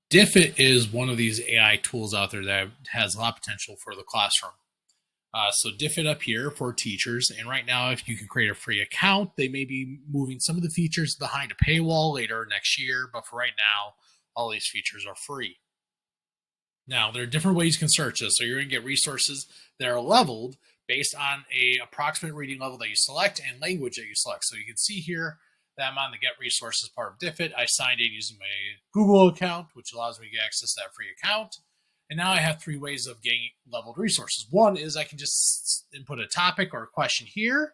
Diffit is one of these AI tools out there that has a lot of potential for the classroom. So Diffit up here for teachers, and right now, if you can create a free account, they may be moving some of the features behind a paywall later next year. But for right now, all these features are free. Now, there are different ways you can search this. So you're going to get resources that are leveled based on a approximate reading level that you select and language that you select. So you can see here that I'm on the Get Resources part of Diffit. I signed in using my Google account, which allows me to access that free account. And now I have three ways of getting leveled resources. One is I can just input a topic or a question here,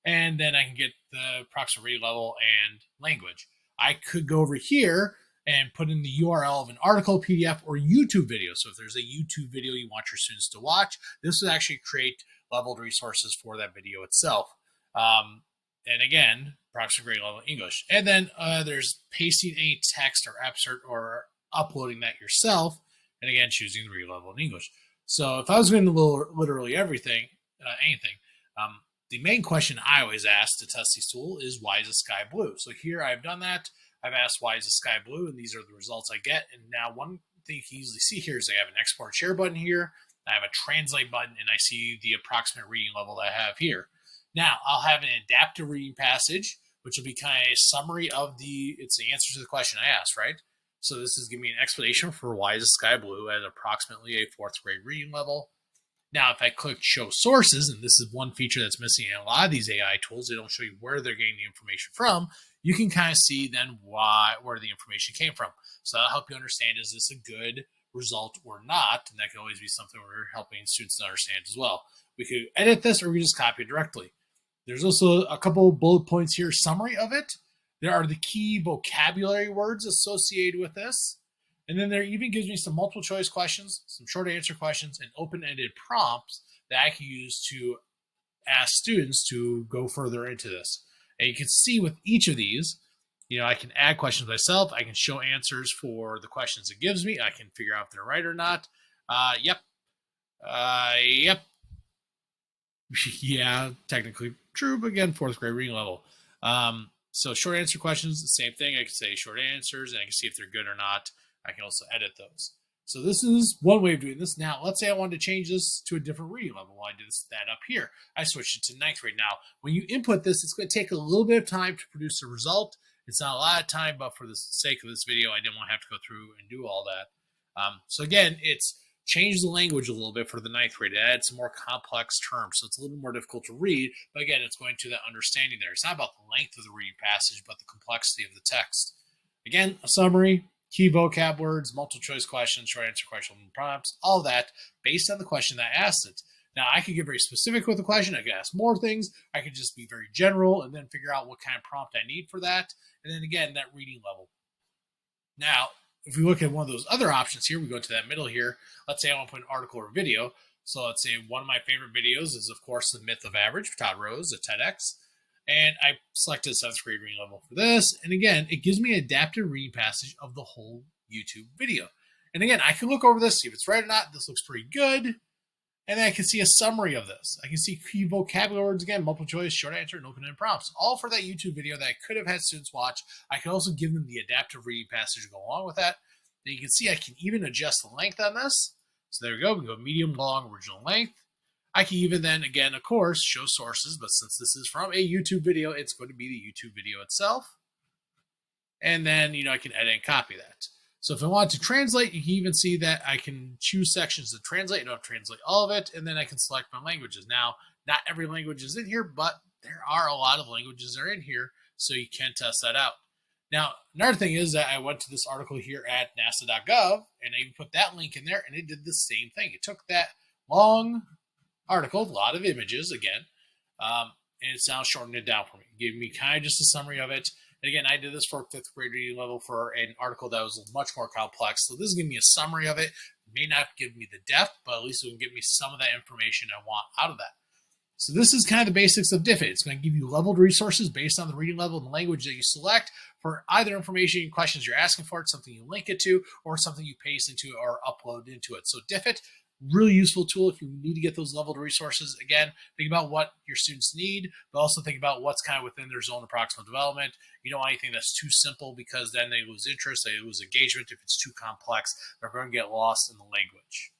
and then I can get the approximate reading level and language. I could go over here and put in the URL of an article, PDF, or YouTube video. So if there's a YouTube video you want your students to watch, this would actually create leveled resources for that video itself. And again, approximate grade level English. And then there's pasting any text or excerpt or uploading that yourself. And again, choosing the read level in English. So if I was going to literally everything, anything, the main question I always ask to test these tools is, why is the sky blue? So here I've done that. I've asked, why is the sky blue? And these are the results I get. And now one thing you can easily see here is I have an export share button here. I have a translate button, and I see the approximate reading level that I have here. Now I'll have an adaptive reading passage, which will be kind of a summary of it's the answer to the question I asked, right? So this is giving me an explanation for why is the sky blue at approximately a fourth grade reading level. Now, if I click show sources, and this is one feature that's missing in a lot of these AI tools, they don't show you where they're getting the information from. You can kind of see then where the information came from. So that'll help you understand, is this a good result or not? And that can always be something we're helping students to understand as well. We could edit this, or we can just copy it directly. There's also a couple of bullet points here, summary of it. There are the key vocabulary words associated with this. And then there even gives me some multiple choice questions, some short answer questions, and open-ended prompts that I can use to ask students to go further into this. And you can see with each of these, I can add questions myself. I can show answers for the questions it gives me. I can figure out if they're right or not. Yep. Yep. Yeah, technically true, but again, fourth grade reading level. So short answer questions, the same thing. I can say short answers, and I can see if they're good or not. I can also edit those. So this is one way of doing this. Now, let's say I wanted to change this to a different reading level. Well, I did that up here. I switched it to ninth grade. Now, when you input this, it's going to take a little bit of time to produce a result. It's not a lot of time, but for the sake of this video, I didn't want to have to go through and do all that. So again, it's changed the language a little bit for the ninth grade. It added some more complex terms, so it's a little bit more difficult to read. But again, it's going to that understanding there. It's not about the length of the reading passage, but the complexity of the text. Again, a summary, key vocab words, multiple choice questions, short answer questions, and prompts, all that based on the question that I asked it. Now, I could get very specific with the question. I could ask more things. I could just be very general and then figure out what kind of prompt I need for that. And then again, that reading level. Now, if we look at one of those other options here, we go to that middle here. Let's say I want to put an article or video. So let's say one of my favorite videos is, of course, The Myth of Average, Todd Rose at TEDx. And I selected 7th grade reading level for this. And again, it gives me an adaptive reading passage of the whole YouTube video. And again, I can look over this, see if it's right or not. This looks pretty good. And then I can see a summary of this. I can see key vocabulary words again, multiple choice, short answer, and open-ended prompts, all for that YouTube video that I could have had students watch. I could also give them the adaptive reading passage to go along with that. And you can see I can even adjust the length on this. So there we go. We go medium, long, original length. I can even then, again, of course, show sources, but since this is from a YouTube video, it's going to be the YouTube video itself. And then, I can edit and copy that. So if I want to translate, you can even see that I can choose sections to translate. I don't have to translate all of it, and then I can select my languages. Now, not every language is in here, but there are a lot of languages that are in here, so you can test that out. Now, another thing is that I went to this article here at nasa.gov, and I even put that link in there, and it did the same thing. It took that long article, a lot of images again, and it's now shortened it down for me. It gave me kind of just a summary of it. And again, I did this for 5th grade reading level for an article that was much more complex. So this is giving me a summary of it. It may not give me the depth, but at least it will give me some of that information I want out of that. So this is kind of the basics of Diffit. It's going to give you leveled resources based on the reading level and the language that you select for either information and questions you're asking for. It's something you link it to, or something you paste into or upload into it. So Diffit, Really useful tool if you need to get those leveled resources. Again, think about what your students need, but also think about what's kind of within their zone of proximal development. You don't want anything that's too simple, because then they lose interest, they lose engagement. If it's too complex, they're going to get lost in the language.